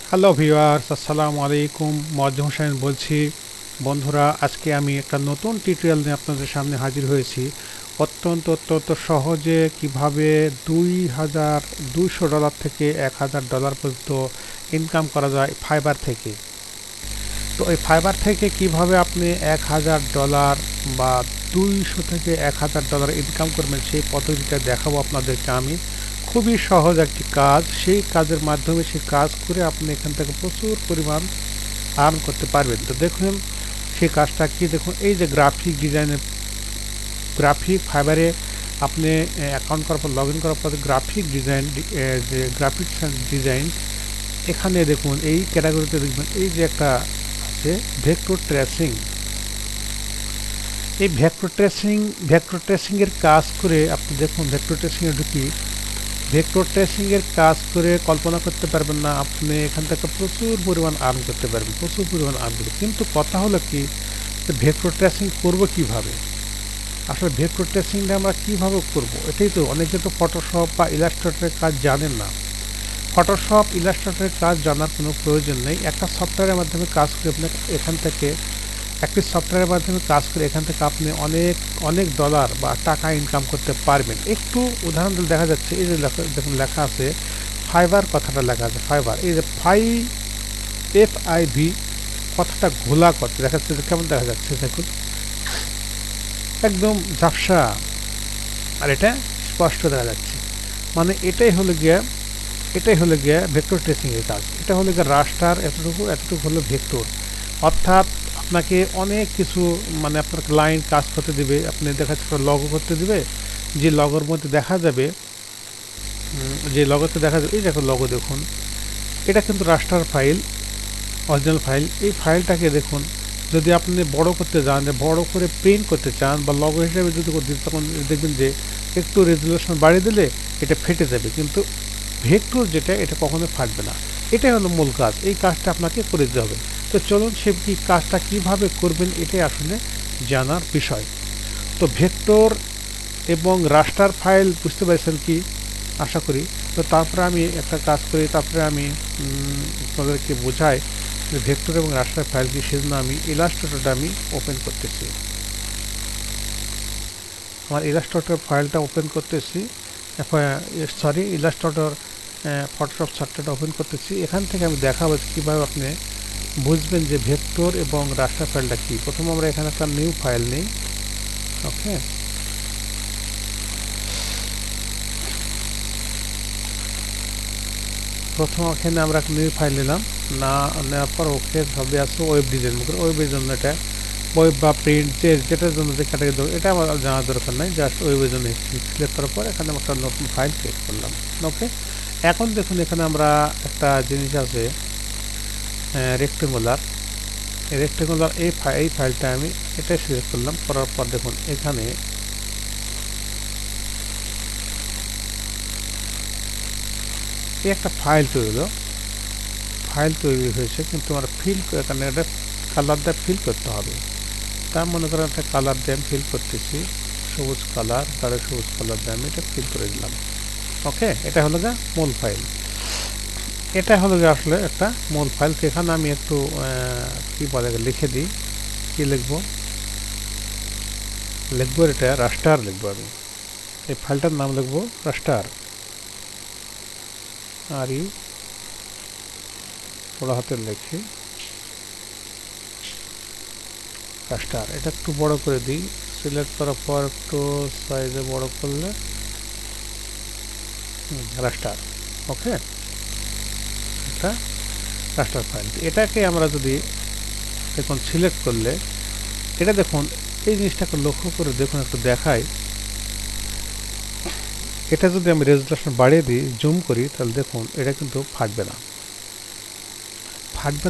Hello viewers, আসসালামু আলাইকুম। মোয়াজ্জেম হোসেন বলছি। বন্ধুরা, আজকে আমি একটা নতুন টিউটোরিয়াল নিয়ে আপনাদের সামনে হাজির হয়েছি। অত্যন্ত সহজে কিভাবে $2,200 থেকে $1,000 পর্যন্ত ইনকাম করা যায় ফাইবার থেকে। তো এই ফাইবার থেকে কিভাবে আপনি $1,000 বা 200 থেকে $1,000 ইনকাম করবেন সেই পদ্ধতিটা দেখাবো আপনাদেরকে আমি। খুবই সহজ একটি কাজ, সেই কাজের মাধ্যমে সেই কাজ করে আপনি এখান থেকে প্রচুর পরিমাণ আর্ন করতে পারবেন। তো দেখুন সেই কাজটা কি, দেখুন এই যে গ্রাফিক ডিজাইনের ফাইবারে আপনি অ্যাকাউন্ট করার পর লগ ইন করার পর গ্রাফিক ডিজাইন, যে গ্রাফিক্স ডিজাইন, এখানে দেখুন এই ক্যাটাগরিতে দেখবেন এই যে একটা আছে ভেক্টর ট্রেসিং। এই ভেক্টর ট্রেসিংয়ের কাজ করে আপনি দেখুন, ভেক্টর ট্রেসিংয়ে ঢুকি, ভেক্টর ট্রেসিংয়ের কাজ করে কল্পনা করতে পারবেন না আপনি এখান থেকে প্রচুর পরিমাণ আর্ন করতে পারবেন, প্রচুর পরিমাণ আর্ন করবেন। কিন্তু কথা হলো কি, ভেক্টর ট্রেসিং করব কিভাবে? আসলে ভেক্টর ট্রেসিংটা আমরা কিভাবে করব, এটাই তো অনেকে তো ফটোশপ বা ইলাস্ট্রেটরের কাজ জানেন না। ফটোশপ ইলাস্ট্রেটরের কাজ জানার কোনো প্রয়োজন নেই। একটা সফটওয়্যারের মাধ্যমে কাজ করে আপনি এখান থেকে একটি সফটওয়্যারের মাধ্যমে কাজ করে এখান থেকে আপনি অনেক অনেক ডলার বা টাকা ইনকাম করতে পারবেন। একটু উদাহরণ দিলে দেখা যাচ্ছে, এই যে দেখুন লেখা আছে ফাইবার, কথাটা লেখা আছে ফাইবার, এই যে FIV কথাটা ঘোলা কথা দেখা যাচ্ছে, কেমন দেখা যাচ্ছে দেখুন, একদম ঝাপসা, আর এটা স্পষ্ট দেখা যাচ্ছে। মানে এটাই হলো গিয়া ভেক্টর ট্রেসিং এর কাজ। এটা হলো গিয়ে রাস্টার, এতটুকু হলো ভেক্টর। অর্থাৎ আপনাকে অনেক কিছু, মানে আপনার লাইন কাজ করতে দিবে, আপনি দেখা যাচ্ছে লগো করতে দিবে, যে লগোর মধ্যে দেখা যাবে, যে লগোতে দেখা যাবে এই দেখো লগো দেখুন, এটা কিন্তু রাস্টার ফাইল, অরিজিনাল ফাইল। এই ফাইলটাকে দেখুন, যদি আপনি বড় করতে চান, যে বড় করে প্রিন্ট করতে চান বা লগো হিসেবে যদি করতে, তখন দেখবেন যে একটু রেজুলেশন বাড়িয়ে দিলে এটা ফেটে যাবে, কিন্তু ভেক্টর যেটা, এটা কখনো ফাটবে না। এটাই হলো মূল কাজ, এই কাজটা আপনাকে করে দিতে হবে। তো চলুন সে কি কাজটা কিভাবে করবেন এটাই আসলে জানার বিষয়। তো ভেক্টর এবং রাস্টার ফাইল বুঝতে পারছেন কি, আশা করি। তো তারপরে আমি একটা কাজ করি, তারপরে আমি আপনাদেরকে বোঝাই যে ভেক্টর এবং রাস্টার ফাইল কি। সেজন্য আমি ইলাস্ট্রেটরটা আমি ওপেন করতেছি, আমার ইলাস্ট্রেটর ফাইলটা ওপেন করতেছি, সরি ইলাস্ট্রেটর ফটোশপ সফটওয়্যারটা ওপেন করতেছি। এখান থেকে আমি দেখাবো কীভাবে আপনি বুঝবেন যে ভেক্টর এবং রাস্টার ফাইলটা কী। প্রথমে আমরা এখানে একটা নিউ ফাইল নিই। ওকে, প্রথম এখানে আমরা একটা নিউ ফাইল নিলাম, না নেওয়ার পর ওকে সবই আছে ওয়েব ডিজাইন করে, ওয়েবের জন্য এটা ওয়েব বা প্রিন্ট, যেটার জন্য যে ক্যাটাগরি দেবো এটা আমার জানার দরকার নাই, জাস্ট ওয়েবের জন্য সিলেক্ট করার পর এখানে আমরা একটা নতুন ফাইল ক্রিয়েট করলাম। ওকে, এখন দেখুন এখানে আমরা একটা জিনিস আছে রেক্টেঙ্গুলার, এই ফাইলটা আমি এটাই সিলেক্ট করলাম, করার পর দেখুন এখানে এই একটা ফাইল তৈরি হয়েছে, কিন্তু আমরা এখানে একটা কালার দিয়ে ফিল করতে হবে। তার মনে করেন একটা কালার দিয়ে আমি ফিল করতেছি, সবুজ কালার, গাঢ় সবুজ কালার দিয়ে আমি এটা ফিল করে দিলাম। ওকে, এটা হলো গা মূল ফাইল। এটা হলো গিয়ে আসলে একটা মূল ফাইল। এখানে আমি একটু কি বলে লিখে দিই, কি লিখবো, এটা রাস্টার লিখবো আমি। এই ফাইলটার নাম লিখবো রাস্টার, আর ই বড় হাতের লিখি রাস্টার। এটা একটু বড় করে দিই, সিলেক্ট করার পর একটু সাইজে বড় করলে রাস্টার। ওকে, এটা রাস্টার ফাইল। এটাকে আমরা যদি দেখুন সিলেক্ট করলে, এটা দেখুন এই জিনিসটাকে লক্ষ্য করে দেখুন, একটু দেখাই, এটা যদি আমি রেজুলেশন বাড়িয়ে দিই, জুম করি, তাহলে দেখুন এটা কিন্তু ফাটবে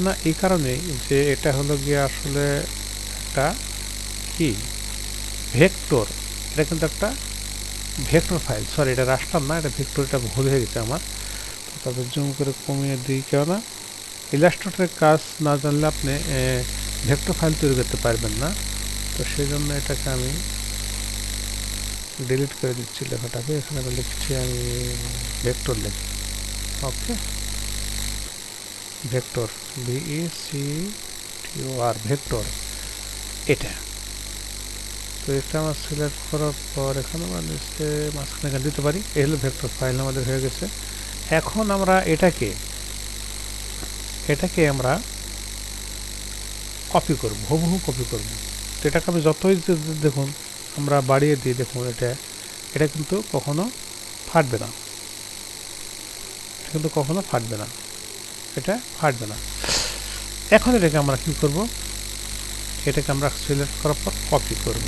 না এই কারণে যে এটা হলো গিয়ে আসলে একটা কি ভেক্টর, এটা কিন্তু একটা ভেক্টর ফাইল, সরি এটা রাস্টার না, এটা ভেক্টর, এটা ভুল হয়ে গেছে আমার। তবে জুম করে কমিয়ে দিই, কেননা ইলাস্ট্রেটরের কাজ না জানলে আপনি ভেক্টর ফাইল তৈরি করতে পারবেন না। তো সেই জন্য এটাকে আমি ডিলিট করে দিচ্ছি লেখাটাকে, এখানে আমি লিখছি, আমি ভেক্টর লিখি। ওকে, ভেক্টর, VECTOR, ভেক্টর এটা। তো এটা আমার সিলেক্ট করার পর এখানে আমরা নিচে মাঝখানে এখানে দিতে পারি। এই হলো ভেক্টর ফাইল আমাদের হয়ে গেছে। এখন আমরা এটাকে আমরা কপি করব, হুবহু কপি করব। তো এটাকে আমি যতই দেখুন আমরা বাড়িয়ে দিই, দেখুন এটা কিন্তু কখনো ফাটবে না, কিন্তু কখনো ফাটবে না, এটা ফাটবে না। এখন এটাকে আমরা কি করব, এটাকে আমরা সিলেক্ট করার পর কপি করব,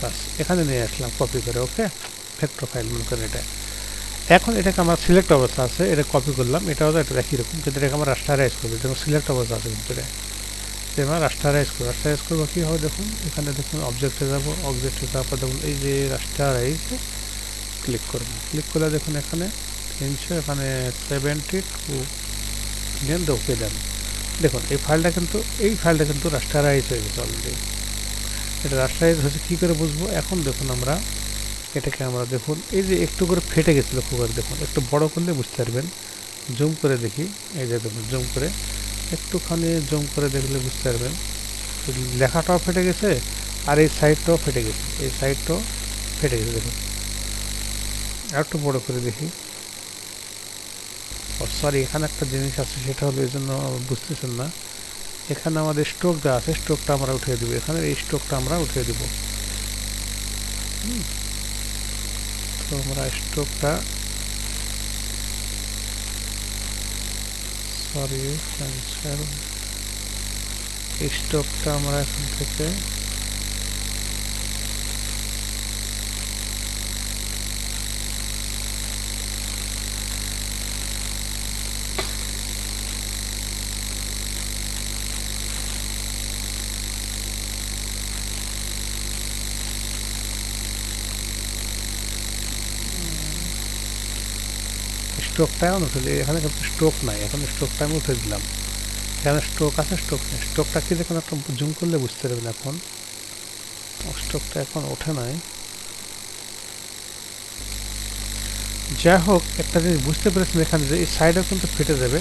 বাস এখানে নিয়ে আসলাম কপি করে। ওকে, ভেক্টর ফাইল মনে করেন এটা। এখন এটাকে আমরা সিলেক্ট অবস্থা আছে, এটা কপি করলাম, এটাও এটা একই রকম, কিন্তু এটাকে আমরা রাস্টারাইজ করবো, যেমন সিলেক্ট অবস্থা আছে কিন্তু এটা আমরা রাস্টারাইজ করবো কী হবে দেখুন। এখানে দেখুন অবজেক্টে যাব, অবজেক্টে যাওয়ার পর দেখুন এই যে রাস্টারাইজ ক্লিক করব, ক্লিক করলে দেখুন এখানে 300, এখানে 72 দেন, ওকে দেন। দেখুন এই ফাইলটা কিন্তু রাস্টারাইজ হয়ে গেছে অলরেডি। এটা রাস্টারাইজ হয়েছে কী করে বুঝবো, এখন দেখুন আমরা এটাকে আমরা দেখুন এই যে একটু করে ফেটে গেছিলো, লক্ষ্য করে দেখুন, একটু বড় করলে বুঝতে পারবেন। জুম করে দেখি, এই যে দেখুন জুম করে, একটুখানি জুম করে দেখলে বুঝতে পারবেন লেখাটাও ফেটে গেছে, আর এই সাইডটাও ফেটে গেছে, এই সাইডটাও ফেটে গেছে দেখুন। আর একটু বড় করে দেখি, ও সরি, এখানে একটা জিনিস আছে, সেটা হলো এই জন্য বুঝতেছেন না। এখানে আমাদের স্ট্রোক দেওয়া আছে, স্ট্রোকটা আমরা উঠিয়ে দেবো, এখানে এই স্ট্রোকটা আমরা উঠিয়ে দেবো। তো আমরা স্ট্রোকটা, সরি ক্যান্সেল, এই স্ট্রোকটা আমরা এখান থেকে স্ট্রোকটা এখন উঠে দিই, এখানে কিন্তু স্ট্রোক নাই, এখন স্ট্রোকটা আমি উঠে দিলাম। এখানে স্ট্রোক আছে, স্ট্রোক নেই, স্ট্রোকটা কি দেখুন একটা জুম করলে বুঝতে পারবেন। এখন স্ট্রোকটা এখন ওঠে নাই। যাই হোক, একটা জিনিস বুঝতে পেরেছেন এখানে যে এই সাইডও কিন্তু ফেটে যাবে,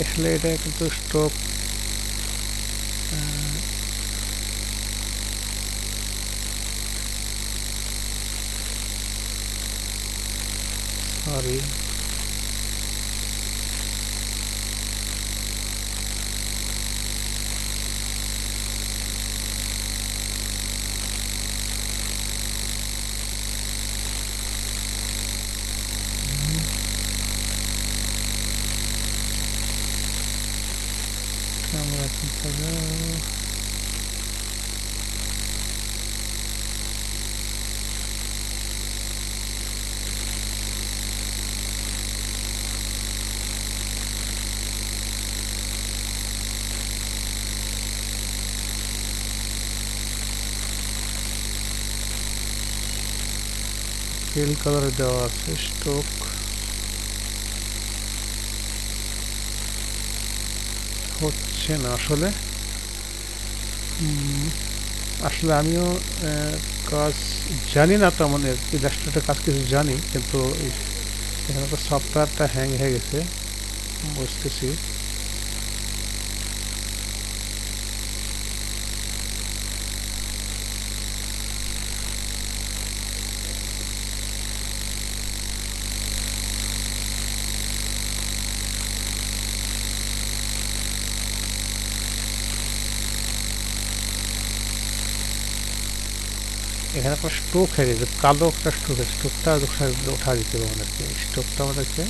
আসলে এটা কিন্তু স্ট্রোক, সরি আমরা এখন ফিল কালার দেওয়া আছে, স্ট্রোক হচ্ছে না আসলে। আসলে আমিও কাজ জানি না, তেমন ইলাস্ট্রেটর কাজ কিছু জানি, কিন্তু এখানে তো সফটওয়্যারটা হ্যাং হয়ে গেছে, বুঝতেছি। এখানে একটা স্ট্রোক হয়ে গেছে, কালো একটা স্ট্রোক, স্ট্রোকটা ওঠা দিতে হবে আমাদেরকে, স্ট্রোকটা আমাদেরকে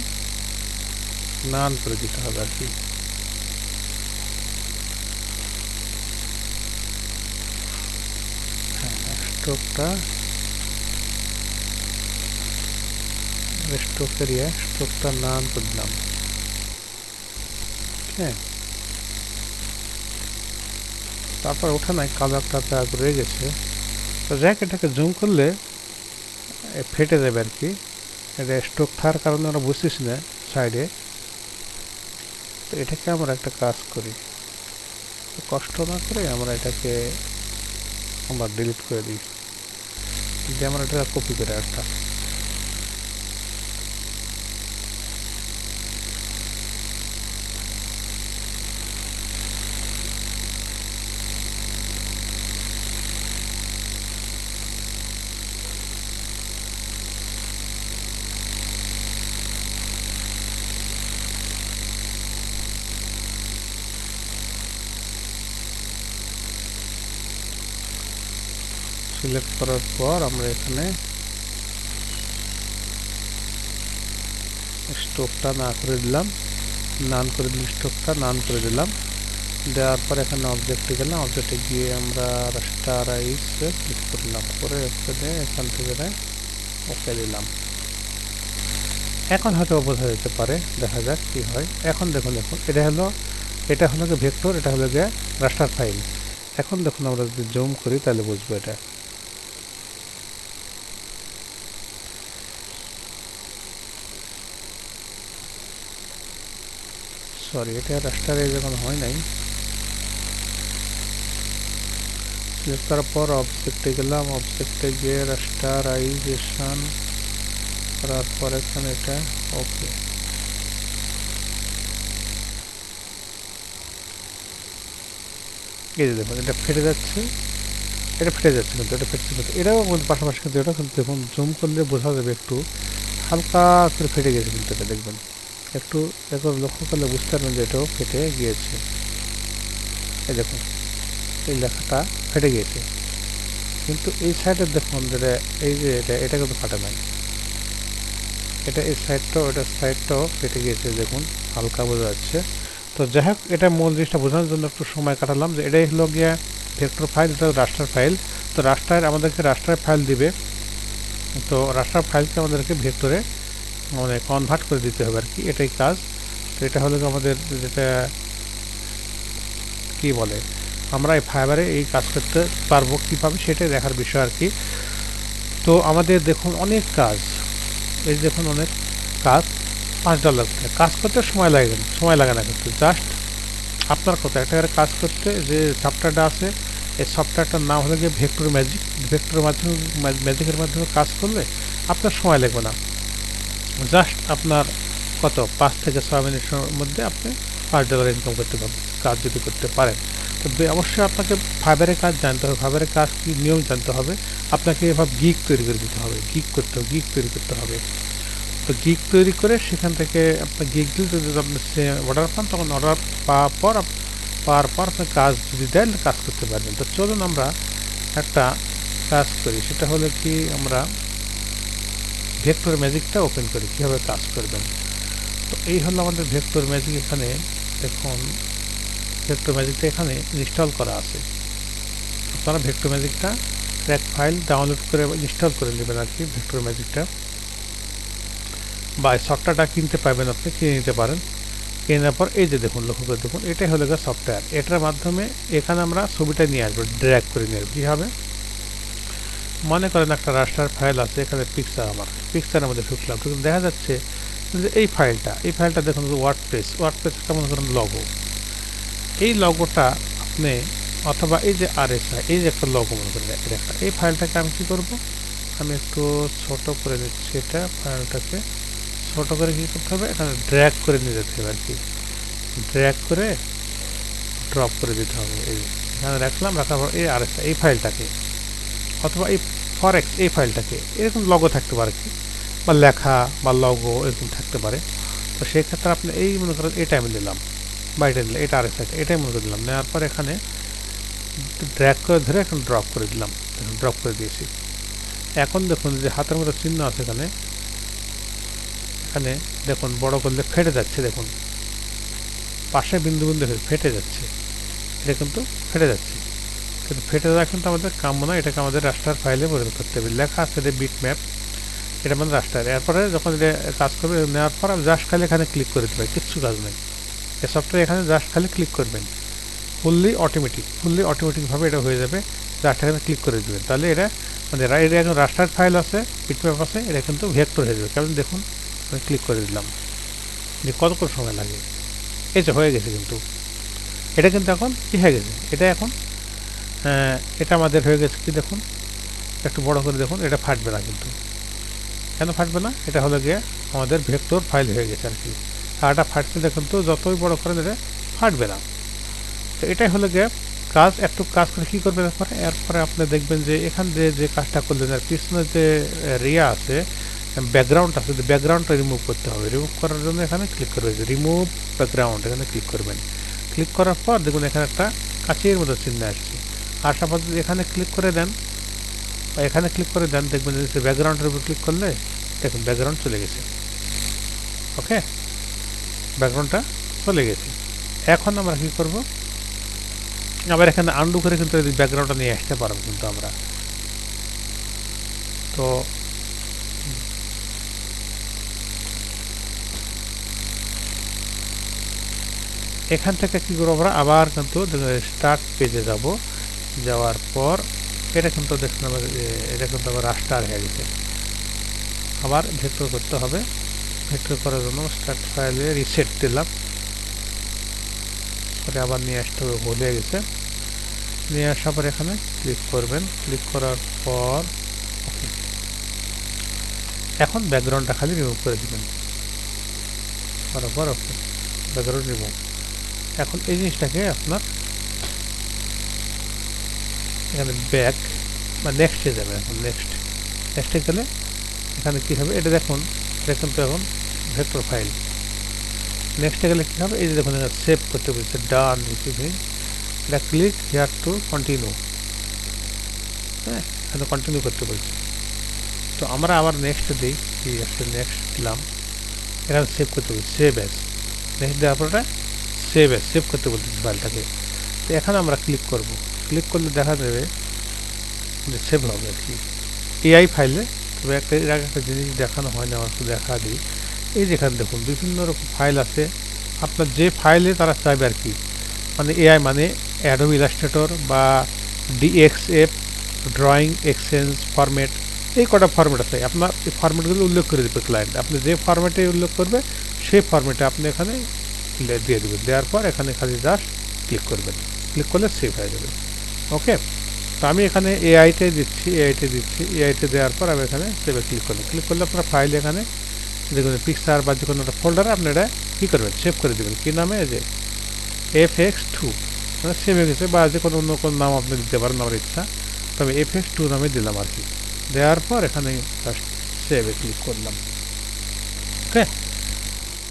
নান করে দিতে হবে আর কি। হ্যাঁ, স্ট্রোকটা স্ট্রোকটা নান করে দিলাম। হ্যাঁ, তারপর ওঠা নাই, কালো একটা দাগ রয়ে গেছে। তো যাক, এটাকে জুম করলে ফেটে যাবে আর কি। এটা স্ট্রোক থাকার কারণে আমরা বুঝতেছি না সাইডে। তো এটাকে আমরা একটা কাজ করি, কষ্ট না করে আমরা এটাকে আমরা ডিলিট করে দিই, দিয়ে আমরা এটা কপি করে একটা সিলেক্ট করার পর আমরা এখানে স্টোকটা না করে দিলাম, নান করে দিলাম, স্টোকটা নান করে দিলাম। দেওয়ার পর এখানে অবজেক্টে গেলাম, অবজেক্টে গিয়ে আমরা রাস্টারাইজে ক্লিক করলাম, করে এখান থেকে ওকে দিলাম। এখন হয়তো বোঝা যেতে পারে, দেখা যাক কি হয়। এখন দেখুন এটা হলো গিয়ে ভেক্টর, এটা হলো গিয়ে রাস্টার ফাইল। এখন দেখুন আমরা যদি জুম করি তাহলে বুঝবো এটা। সরি, এটা রাস্টারাইজ এখন হয় নাই। সিলেক্ট করার পর অবজেক্টে গেলাম, অবজেক্টে গিয়ে রাস্টারাইজেশন করার পর এখানে এটা ওকে। এই যে দেখুন এটা ফেটে যাচ্ছে, কিন্তু এটা ফেটছে, কিন্তু এটাও পাশাপাশি, কিন্তু এটা কিন্তু দেখুন জুম করলে বোঝা যাবে একটু হালকা করে ফেটে গেছে, কিন্তু এটা দেখবেন একটু এখন লক্ষ্য করলে বুঝতে পারবেন যে এটাও ফেটে গিয়েছে। এই দেখুন এই লেখাটা ফেটে গিয়েছে, কিন্তু এই সাইডে দেখুন যেটা এই যে এটা কিন্তু ফাটে নাই, এটা এই সাইডটাও, এটা সাইডটাও ফেটে গিয়েছে, দেখুন হালকা বোঝা যাচ্ছে। তো যাই হোক, এটা মূল জিনিসটা বোঝানোর জন্য একটু সময় কাটালাম যে এটাই হলো গিয়া ভেক্টর ফাইল, এটা রাস্টার ফাইল। তো আমাদেরকে রাস্টার ফাইল দিবে, তো রাস্টার ফাইলকে আমাদেরকে ভেক্টরে মানে কনভার্ট করে দিতে হবে আর কি, এটাই কাজ। তো এটা হলো আমাদের যেটা কি বলে, আমরা এই ফাইবারে এই কাজ করতে পারবো কীভাবে সেটাই দেখার বিষয় আর কি। তো আমাদের দেখুন অনেক কাজ, এই দেখুন অনেক কাজ, $5 কাজ করতে সময় লাগে না, কিন্তু জাস্ট আপনার কথা একটা কাজ করতে যে সফটওয়্যারটা আছে, এই সফটওয়্যারটার নাম হলো গিয়ে ম্যাজিকের মাধ্যমে কাজ করলে আপনার সময় লাগবে না। জাস্ট আপনার কত 5 থেকে 6 মিনিটের মধ্যে আপনি $5 ইনকাম করতে পারবেন, কাজ যদি করতে পারেন। তো অবশ্যই আপনাকে ফাইবারের কাজ জানতে হবে, ফাইবারের কাজ কি নিয়ম জানতে হবে, আপনাকে এভাবে গিগ তৈরি করে দিতে হবে, গিগ তৈরি করতে হবে। তো গিগ তৈরি করে সেখান থেকে আপনার গিগ দিলে যদি আপনি অর্ডার পান, তখন অর্ডার পাওয়ার পর আপনি কাজ যদি দেন কাজ করতে পারবেন। তো চলুন আমরা একটা কাজ করি, সেটা হলো কি আমরা ভেক্টর ম্যাজিকটা ওপেন করি, কীভাবে কাজ করবেন। তো এই হলো আমাদের ভেক্টর ম্যাজিক। এখানে দেখুন ভেক্টর ম্যাজিকটা এখানে ইনস্টল করা আছে। আপনারা ভেক্টর ম্যাজিকটা ট্র্যাক ফাইল ডাউনলোড করে ইনস্টল করে নেবেন আর কি, ভেক্টর ম্যাজিকটা বা সফটওয়্যারটা কিনতে পারবেন, আপনি কিনে নিতে পারেন। কেনার পর এই যে দেখুন, লক্ষ্য করে দেখুন এটাই হলো গিয়ে সফটওয়্যার। এটার মাধ্যমে এখানে আমরা ছবিটা নিয়ে আসবো, ড্র্যাগ করে নিয়ে আসবো। কী হবে, মনে করেন একটা রাস্টার ফাইল আছে, এখানে পিকচারের মধ্যে ঢুকলাম, দেখা যাচ্ছে যে এই ফাইলটা দেখুন ওয়ার্ডপ্রেস একটা মনে করেন লগো, এই লগোটা আপনি অথবা এই যে RSI, এই যে একটা লগো মনে করেন একটা, এই ফাইলটাকে আমি কী করবো, আমি একটু ছোট করে দিচ্ছি, এটা ফাইলটাকে ছোট করে কী করতে হবে, এখানে ড্র্যাগ করে নিয়ে যেতে হবে আর কি, ড্র্যাগ করে ড্রপ করে দিতে হবে। এখানে রাখার পর এই RSI এই ফাইলটাকে অথবা এই ফরেক্স এই ফাইলটাকে, এরকম লগো থাকতে পারে কি, বা লেখা বা লগো এরকম থাকতে পারে। তো সেক্ষেত্রে আপনি এই মনে করেন এটা আমি দিলাম, বা এটা দিলাম, এটা RSI এটাই মনে করে দিলাম, নেওয়ার পর এখানে ড্র্যাগ করে ধরে এখানে ড্রপ করে দিলাম, ড্রপ করে দিয়েছি। এখন দেখুন যে হাতের মতো চিহ্ন আছে এখানে, এখানে দেখুন বড় করলে ফেটে যাচ্ছে, দেখুন পাশে বিন্দু ফেটে যাচ্ছে, এটা কিন্তু ফেটে যাচ্ছে, কিন্তু ফেটে যাওয়া কিন্তু আমাদের কাম্য না, এটাকে আমাদের রাস্টার ফাইলে পরিণত করতে হবে। লেখা আছে এটা বিট ম্যাপ, এটা মানে রাস্টার। এরপরে যখন এটা কাজ করবে, নেওয়ার পর আমি জাস্ট খালি এখানে ক্লিক করে দিতে পারি, কিচ্ছু কাজ নেই। এই সফটওয়্যার এখানে জাস্ট খালি ক্লিক করবেন, ফুললি অটোমেটিকভাবে এটা হয়ে যাবে, জাস্ট এখানে ক্লিক করে দেবেন, তাহলে এটা মানে এটা এখন রাস্টার ফাইল আছে, বিট ম্যাপ আছে, এটা কিন্তু ভেক্টর হয়ে যাবে। কারণ দেখুন আমি ক্লিক করে দিলাম, যে কতক্ষণ সময় লাগে, এই যে হয়ে গেছে, কিন্তু এটা কিন্তু এখন কী হয়ে গেছে, এটা এখন এটা আমাদের হয়ে গেছে কি, দেখুন একটু বড় করে দেখুন, এটা ফাটবে না, কিন্তু কেন ফাটবে না, এটা হলো গিয়ে আমাদের ভেক্টর ফাইল হয়ে গেছে আর কি। আর এটা ফাটছে দেখুন, তো যতই বড় করেন এটা ফাটবে না। তো এটাই হলো গিয়ে কাজ। একটু কাজ করে কী করবেন, এরপরে আপনি দেখবেন যে এখান যে কাজটা করলেন, আর পিছনে যে রিয়া আছে, ব্যাকগ্রাউন্ড আছে, ব্যাকগ্রাউন্ডটা রিমুভ করতে হবে। রিমুভ করার জন্য এখানে ক্লিক করবেন, রিমুভ ব্যাকগ্রাউন্ড, এখানে ক্লিক করবেন। ক্লিক করার পর দেখুন এখানে একটা কাঁচের মতো চিহ্ন আসছে, আসার পর যদি এখানে ক্লিক করে দেন, বা এখানে ক্লিক করে দেন, দেখবেন যে ব্যাকগ্রাউন্ডের উপর ক্লিক করলে দেখুন ব্যাকগ্রাউন্ড চলে গেছে। ওকে, ব্যাকগ্রাউন্ডটা চলে গেছে। এখন আমরা কি করব, আবার এখানে আন্ডু করে কিন্তু এই ব্যাকগ্রাউন্ডটা নিয়ে আসতে পারবো কিন্তু আমরা। তো এখান থেকে কি করবো আমরা, আবার কিন্তু স্টার্ট পেজে যাব। যাওয়ার পর এটা কিন্তু দেখুন এটা কিন্তু আবার রাস্টার হয়ে গেছে। আবার ভেক্টর করতে হবে। ভেক্টর করার জন্য স্টার্ট ফাইলে রিসেট দিলাম, পরে আবার নিয়ে আসতে হবে, ভুলে গেছে। নিয়ে আসার পর এখানে ক্লিক করবেন, ক্লিক করার পর ওকে, এখন ব্যাকগ্রাউন্ডটা খালি রিমুভ করে দিবেন, বরাবর ওকে, ব্যাকগ্রাউন্ড রিমুভ। এখন এই জিনিসটাকে আপনার এখানে ব্যাক বা নেক্সটে যাবে। এখন নেক্সটে গেলে এখানে কী হবে, এটা দেখুন, এটা কিন্তু এখন ভেক্টর ফাইল। নেক্সটে গেলে কী হবে, এই যে দেখুন এখানে সেভ করতে বলছে, ডান রিসিভিং, এটা ক্লিক হিয়ার টু কন্টিনিউ। হ্যাঁ, এখানে কন্টিনিউ করতে বলছে। তো আমরা আবার নেক্সট দিই, কি আসলে নেক্সট দিলাম, এখানে সেভ করতে বলছি, সেভ অ্যাজ। নেক্সট দেওয়ার পর এটা সেভ করতে বলতেছি ফাইলটাকে। তো এখানে আমরা ক্লিক করব, ক্লিক করলে দেখা যাবে যে সেভ হবে আর কি এআই ফাইলে। তবে এর আগে একটা জিনিস দেখানো হয় না, আমার দেখা দিই। এই যেখানে দেখুন বিভিন্ন রকম ফাইল আছে, আপনার যে ফাইলে তারা চাইবে আর কি, মানে এআই মানে অ্যাডোব ইলাস্ট্রেটর বা ডিএক্সএফ, ড্রয়িং এক্সচেঞ্জ ফরম্যাট, এই কটা ফরম্যাট আছে। আপনার এই ফরম্যাটগুলো উল্লেখ করে দেবে ক্লায়েন্ট, আপনি যে ফরম্যাটে উল্লেখ করবে সেই ফরম্যাটে আপনি এখানে দিয়ে দেবেন। দেওয়ার পর এখানে খালি জাস্ট ক্লিক করবেন, ক্লিক করলে সেভ হয়ে যাবে। ওকে, তো আমি এখানে এআইতে দিচ্ছি, এআইতে দেওয়ার পর আমি এখানে সেভে ক্লিক করলাম। ক্লিক করলে আপনার ফাইল এখানে দেখুন পিকচার বা যে কোনো একটা ফোল্ডারে আপনি এটা কী করবেন, সেভ করে দেবেন। কী নামে, যে FX2 মানে সেভ হয়ে গেছে, বা যে কোনো অন্য কোনো নাম আপনি দিতে পারেন, আমার ইচ্ছা। তবে FX2 নামে দিলাম আর কি। দেওয়ার পর এখানে জাস্ট সেভে ক্লিক করলাম। ওকে,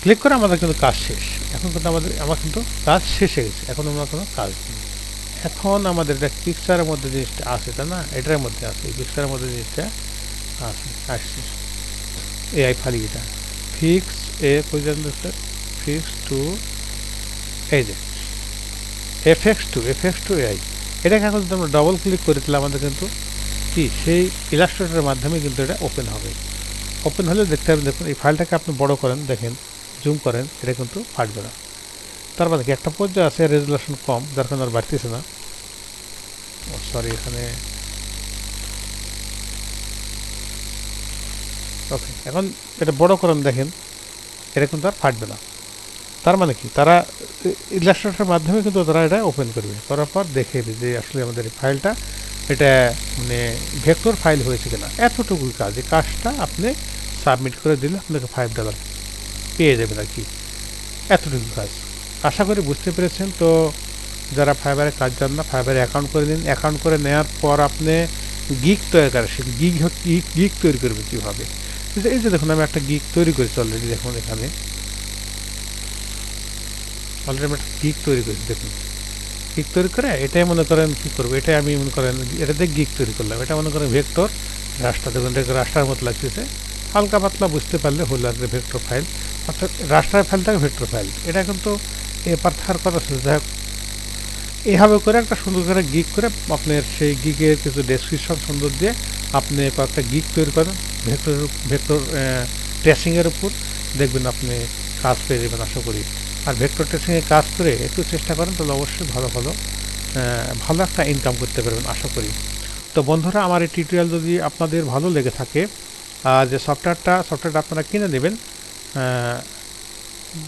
ক্লিক করে আমাদের কিন্তু কাজ শেষ। এখন কিন্তু আমার কিন্তু কাজ শেষ হয়ে গেছে, এখন আমরা কোনো কাজ নেই। এখন আমাদের এটা পিকচারের মধ্যে জিনিসটা আছে, তাই না, এটার মধ্যে আছে, এই পিকচারের মধ্যে জিনিসটা আসছে এআই ফাইলটা ফিক্স এ পর্যন্ত স্যার, ফিক্স টু, এই যে FX2 এআই। এটাকে এখন যদি আমরা ডবল ক্লিক করি তাহলে আমাদের কিন্তু কি সেই ইলাস্ট্রেটরের মাধ্যমে কিন্তু এটা ওপেন হবে। ওপেন হলে দেখতে পাবেন, দেখুন এই ফাইলটাকে আপনি বড় করেন, দেখেন জুম করেন, এটা কিন্তু ফাটবে না। তার মানে কি একটা পর্যায়ে আছে রেজুলেশন কম, যার কারণে আর বাড়তেছে না। সরি, এখানে ওকে, এখন এটা বড় করেন, দেখেন এটা কিন্তু আর ফাটবে না। তার মানে কি, তারা ইলাস্ট্রেটরের মাধ্যমে কিন্তু তারা এটা ওপেন করবে, করার পর দেখে যে আসলে আমাদের এই ফাইলটা এটা মানে ভেক্টর ফাইল হয়েছে কিনা। এতটুকুই কাজ, এই কাজটা আপনি সাবমিট করে দিলে আপনাকে $5 পেয়ে যাবেন আর কি, এতটুকু কাজ। আশা করি বুঝতে পেরেছেন। তো যারা ফাইবারে কাজ জান না, ফাইবারে অ্যাকাউন্ট করে নিন। অ্যাকাউন্ট করে নেওয়ার পর আপনি গিগ তৈরি করেন, সেই গিগ তৈরি করবে কীভাবে। এই যে দেখুন আমি একটা গিগ তৈরি করেছি অলরেডি, দেখুন এখানে অলরেডি আমি একটা গিগ তৈরি করেছি। দেখুন গিগ তৈরি করে এটাই মনে করেন কী করবো, এটাই আমি মনে করেন এটাতে গিগ তৈরি করলাম। এটা মনে করেন ভেক্টর রাস্টার, দেখুন এটা রাস্টার মতো লাগতেছে, হালকা পাতলা বুঝতে পারলে হলো আর ভেক্টর ফাইল, অর্থাৎ রাস্টার ফাইলটাকে ভেক্টর ফাইল। এটা কিন্তু এবার থাকার কথা ছিল। যাই হোক, এইভাবে করে একটা সুন্দর করে গিগ করে আপনার সেই গিগের কিছু ডেসক্রিপশন সুন্দর দিয়ে আপনি কয়েকটা গিগ তৈরি করেন ভেক্টর ট্রেসিংয়ের উপর, দেখবেন আপনি কাজ পেয়ে যাবেন আশা করি। আর ভেক্টর ট্রেসিংয়ে কাজ করে একটু চেষ্টা করেন, তাহলে অবশ্যই ভালো একটা ইনকাম করতে পারবেন আশা করি। তো বন্ধুরা, আমার এই টিউটোরিয়াল যদি আপনাদের ভালো লেগে থাকে, যে সফটওয়্যারটা আপনারা কিনে নেবেন,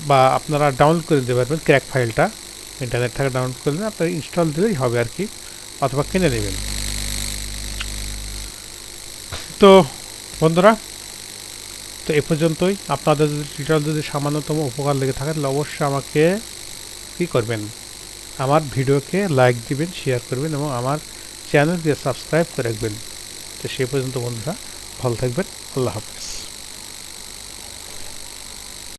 বা আপনারা ডাউনলোড করে নিতে পারবেন ক্র্যাক ফাইলটা, ইন্টারনেট থেকে ডাউনলোড করলে আপনার ইনস্টল দিলেই হবে আর কি, অথবা কিনে নেবেন। তো বন্ধুরা, তো এ পর্যন্তই। আপনাদের যদি টিউটোরিয়াল যদি সামান্যতম উপকার লেগে থাকে তাহলে অবশ্যই আমাকে কী করবেন, আমার ভিডিওকে লাইক দিবেন, শেয়ার করবেন এবং আমার চ্যানেলকে সাবস্ক্রাইব করে রাখবেন। তো সেই পর্যন্ত বন্ধুরা ভালো থাকবেন, আল্লাহ হাফেজ।